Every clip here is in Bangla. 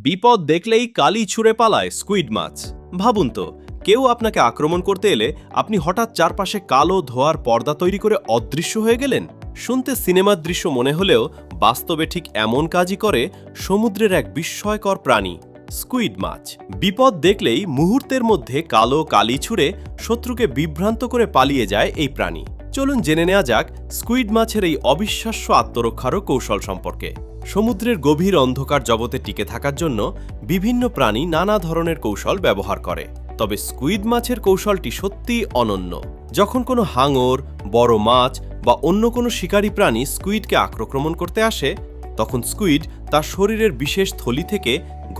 বিপদ দেখলেই কালি ছুঁড়ে পালায় স্কুইড মাছ। ভাবুন তো, কেউ আপনাকে আক্রমণ করতে এলে আপনি হঠাৎ চারপাশে কালো ধোঁয়ার পর্দা তৈরি করে অদৃশ্য হয়ে গেলেন। শুনতে সিনেমার দৃশ্য মনে হলেও বাস্তবে ঠিক এমন কাজই করে সমুদ্রের এক বিস্ময়কর প্রাণী স্কুইড মাছ। বিপদ দেখলেই মুহূর্তের মধ্যে কালো কালি ছুঁড়ে শত্রুকে বিভ্রান্ত করে পালিয়ে যায় এই প্রাণী। চলুন জেনে নেওয়া যাক স্কুইড মাছের এই অবিশ্বাস্য আত্মরক্ষারও কৌশল সম্পর্কে। সমুদ্রের গভীর অন্ধকার জগতে টিকে থাকার জন্য বিভিন্ন প্রাণী নানা ধরনের কৌশল ব্যবহার করে, তবে স্কুইড মাছের কৌশলটি সত্যিই অনন্য। যখন কোনো হাঙর, বড় মাছ বা অন্য কোনো শিকারী প্রাণী স্কুইডকে আক্রমণ করতে আসে, তখন স্কুইড তার শরীরের বিশেষ থলি থেকে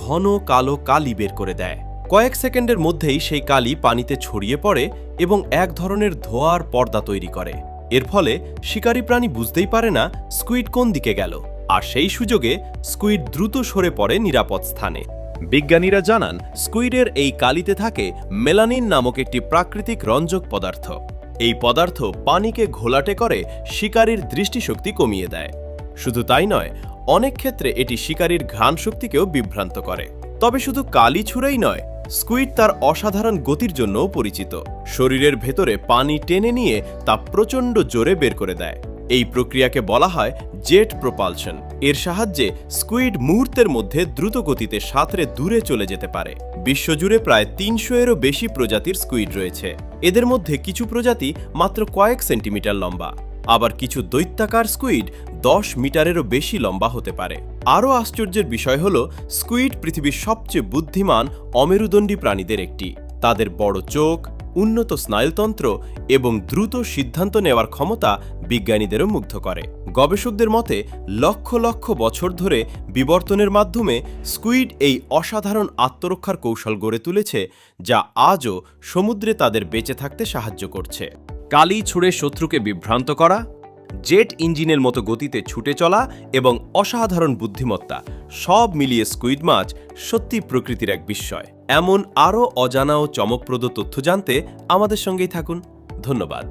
ঘন কালো কালি বের করে দেয়। কয়েক সেকেন্ডের মধ্যেই সেই কালি পানিতে ছড়িয়ে পড়ে এবং এক ধরনের ধোঁয়ার পর্দা তৈরি করে। এর ফলে শিকারী প্রাণী বুঝতেই পারে না স্কুইড কোন দিকে গেল, আর সেই সুযোগে স্কুইড দ্রুত সরে পড়ে নিরাপদ স্থানে। বিজ্ঞানীরা জানান, স্কুইডের এই কালিতে থাকে মেলানিন নামক একটি প্রাকৃতিক রঞ্জক পদার্থ। এই পদার্থ পানিকে ঘোলাটে করে শিকারীর দৃষ্টিশক্তি কমিয়ে দেয়। শুধু তাই নয়, অনেক ক্ষেত্রে এটি শিকারীর ঘ্রাণ শক্তিকেও বিভ্রান্ত করে। তবে শুধু কালি ছুঁড়েই নয়, স্কুইড তার অসাধারণ গতির জন্যও পরিচিত। শরীরের ভেতরে পানি টেনে নিয়ে তা প্রচণ্ড জোরে বের করে দেয়। এই প্রক্রিয়াকে বলা হয় জেট প্রপালশন। এর সাহায্যে স্কুইড মুহূর্তের মধ্যে দ্রুত গতিতে সাঁতরে দূরে চলে যেতে পারে। বিশ্বজুড়ে প্রায় ৩০০-এরও বেশি প্রজাতির স্কুইড রয়েছে। এদের মধ্যে কিছু প্রজাতি মাত্র কয়েক সেন্টিমিটার লম্বা, আবার কিছু দৈত্যাকার স্কুইড ১০ মিটারেরও বেশি লম্বা হতে পারে। আরও আশ্চর্যের বিষয় হল, স্কুইড পৃথিবীর সবচেয়ে বুদ্ধিমান অমেরুদণ্ডী প্রাণীদের একটি। তাদের বড় চোখ, উন্নত স্নায়ুতন্ত্র এবং দ্রুত সিদ্ধান্ত নেওয়ার ক্ষমতা বিজ্ঞানীদেরও মুগ্ধ করে। গবেষকদের মতে লক্ষ লক্ষ বছর ধরে বিবর্তনের মাধ্যমে স্কুইড এই অসাধারণ আত্মরক্ষার কৌশল গড়ে তুলেছে, যা আজও সমুদ্রে তাদের বেঁচে থাকতে সাহায্য করছে। কালি ছুঁড়ে শত্রুকে বিভ্রান্ত করা, জেট ইঞ্জিনের মতো গতিতে ছুটে চলা এবং অসাধারণ বুদ্ধিমত্তা, সব মিলিয়ে স্কুইড মাছ সত্যি প্রকৃতির এক বিস্ময়। এমন আরও অজানা ও চমকপ্রদ তথ্য জানতে আমাদের সঙ্গেই থাকুন। ধন্যবাদ।